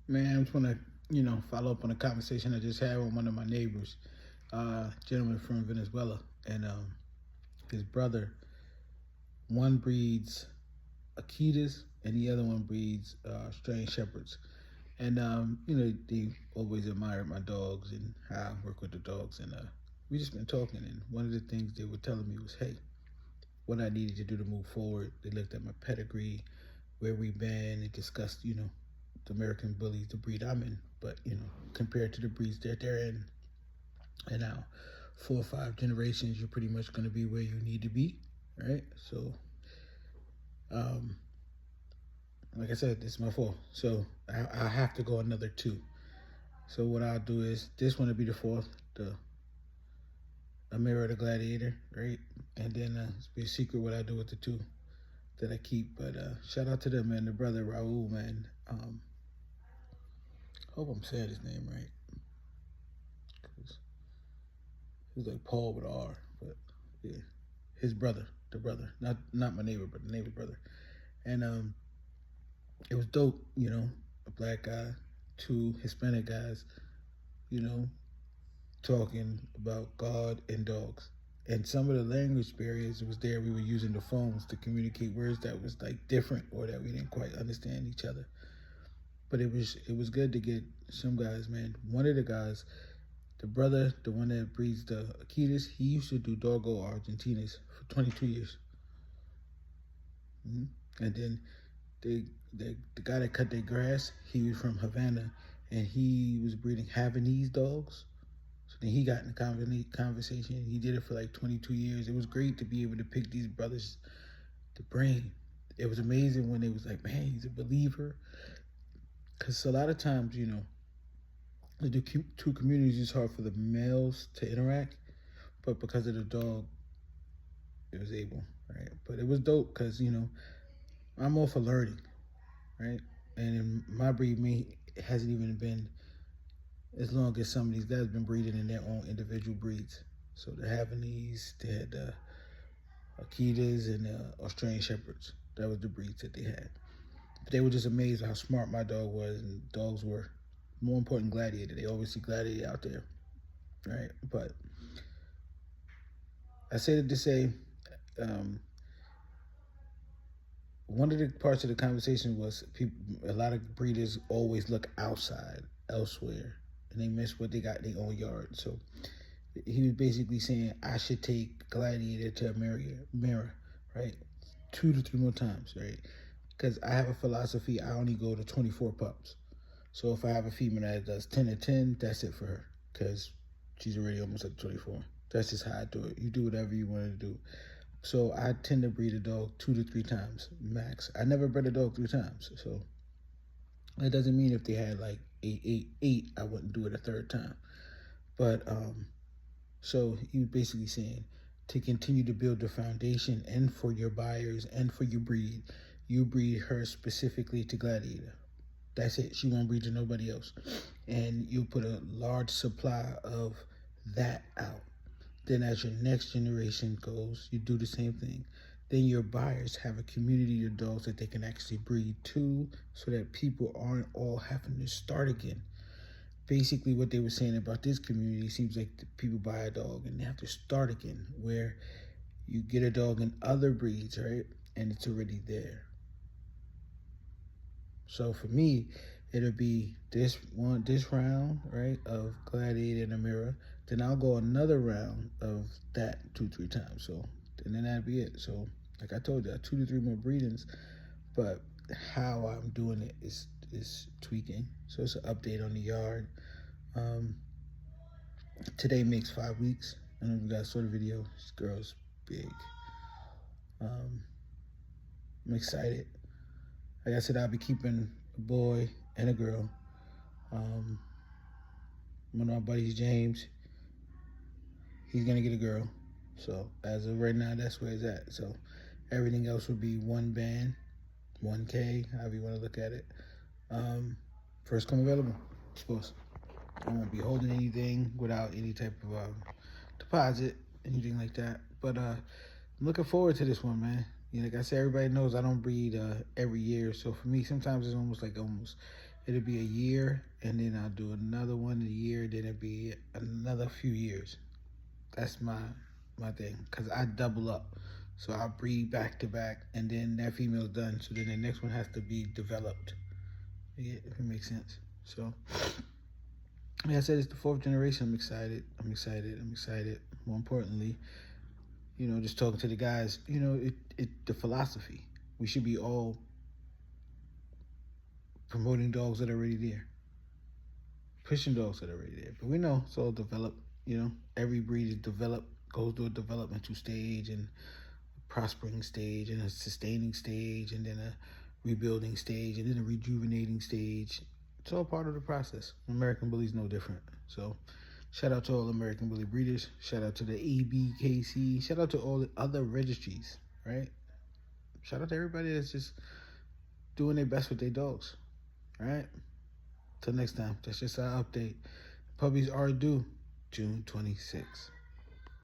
Man, I just want to, follow up on a conversation I just had with one of my neighbors, gentleman from Venezuela, and his brother. One breeds Akitas, and the other one breeds Australian Shepherds. And they always admired my dogs and how I work with the dogs. And we just been talking, and one of the things they were telling me was, hey, what I needed to do to move forward. They looked at my pedigree, where we've been, and discussed, the American Bullies, the breed I'm in. But compared to the breeds that they're in, and now 4 or 5 generations, you're pretty much going to be where you need to be, right? So, um, like I said, this is my fault. So I have to go another two. So what I'll do is this one will be the fourth, the Amira the Gladiator, right? And then it's be a secret what I do with the two that I keep. But shout out to them, man. The brother Raul, man. Hope I'm saying his name right. Cause he's like Paul with R, but yeah, his brother, the brother, not my neighbor, but the neighbor brother. And it was dope, a black guy, two Hispanic guys, you know, talking about God and dogs. And some of the language barriers was there. We were using the phones to communicate words that was like different or that we didn't quite understand each other. But it was good to get some guys, man. One of the guys, the brother, the one that breeds the Akitas, he used to do Doggo Argentinas for 22 years. And then the guy that cut their grass, he was from Havana, and he was breeding Havanese dogs. So then he got in the conversation. He did it for like 22 years. It was great to be able to pick these brothers' the brain. It was amazing when they was like, man, he's a believer. Because a lot of times, the two communities, it's hard for the males to interact, but because of the dog, it was able, right? But it was dope because, I'm all for learning, right? And in my breed, me, it hasn't even been as long as some of these guys been breeding in their own individual breeds. So the Havanese, they had the Akitas and the Australian Shepherds. That was the breeds that they had. But they were just amazed how smart my dog was, and dogs were more important Gladiator. They always see Gladiator out there, right? But I say that to say, um, one of the parts of the conversation was people, a lot of breeders always look outside, elsewhere, and they miss what they got in their own yard. So he was basically saying I should take Gladiator to Mirror, right? 2 to 3 more times, right? Because I have a philosophy. I only go to 24 pups. So if I have a female that does 10 to 10, that's it for her. Because she's already almost at 24. That's just how I do it. You do whatever you want to do. So I tend to breed a dog 2 to 3 times max. I never bred a dog 3 times. So that doesn't mean if they had like eight, I wouldn't do it a third time. But so you basically saying to continue to build the foundation and for your buyers and for your breed, you breed her specifically to Gladiator. That's it. She won't breed to nobody else. And you put a large supply of that out. Then as your next generation goes, you do the same thing. Then your buyers have a community of dogs that they can actually breed to so that people aren't all having to start again. Basically what they were saying about this community seems like people buy a dog and they have to start again, where you get a dog in other breeds, right? And it's already there. So for me, it'll be this round, right, of Gladiator and Amira. Then I'll go another round of that 2 3 times. So and then that'll be it. So like I told you, 2 to 3 more breedings, but how I'm doing it is tweaking. So it's an update on the yard. Um, Today makes 5 weeks. I don't know if you guys saw the video. This girl's big. Um, I'm excited. Like I said, I'll be keeping a boy and a girl. Um, One of my buddies, James, he's gonna get a girl. So as of right now, that's where it's at. So everything else would be one band, 1K, however you want to look at it. First come available, of course. I won't be holding anything without any type of deposit, anything like that. But I'm looking forward to this one, man. Like I said, everybody knows I don't breed every year. So for me, sometimes it's almost it'll be a year, and then I'll do another one a year, then it'll be another few years. That's my thing, because I double up. So I'll breed back to back, and then that female's done. So then the next one has to be developed. Yeah, if it makes sense. So, like I said, it's the fourth generation. I'm excited. I'm excited. I'm excited. More importantly, just talking to the guys, the philosophy. We should be all promoting dogs that are already there, pushing dogs that are already there. But we know it's all developed. Every breed is developed, goes through a developmental stage and a prospering stage and a sustaining stage and then a rebuilding stage and then a rejuvenating stage. It's all part of the process. American Bully's no different. So shout out to all American Bully breeders. Shout out to the ABKC. Shout out to all the other registries, right? Shout out to everybody that's just doing their best with their dogs, all right? Till next time, that's just our update. Puppies are due June 26th.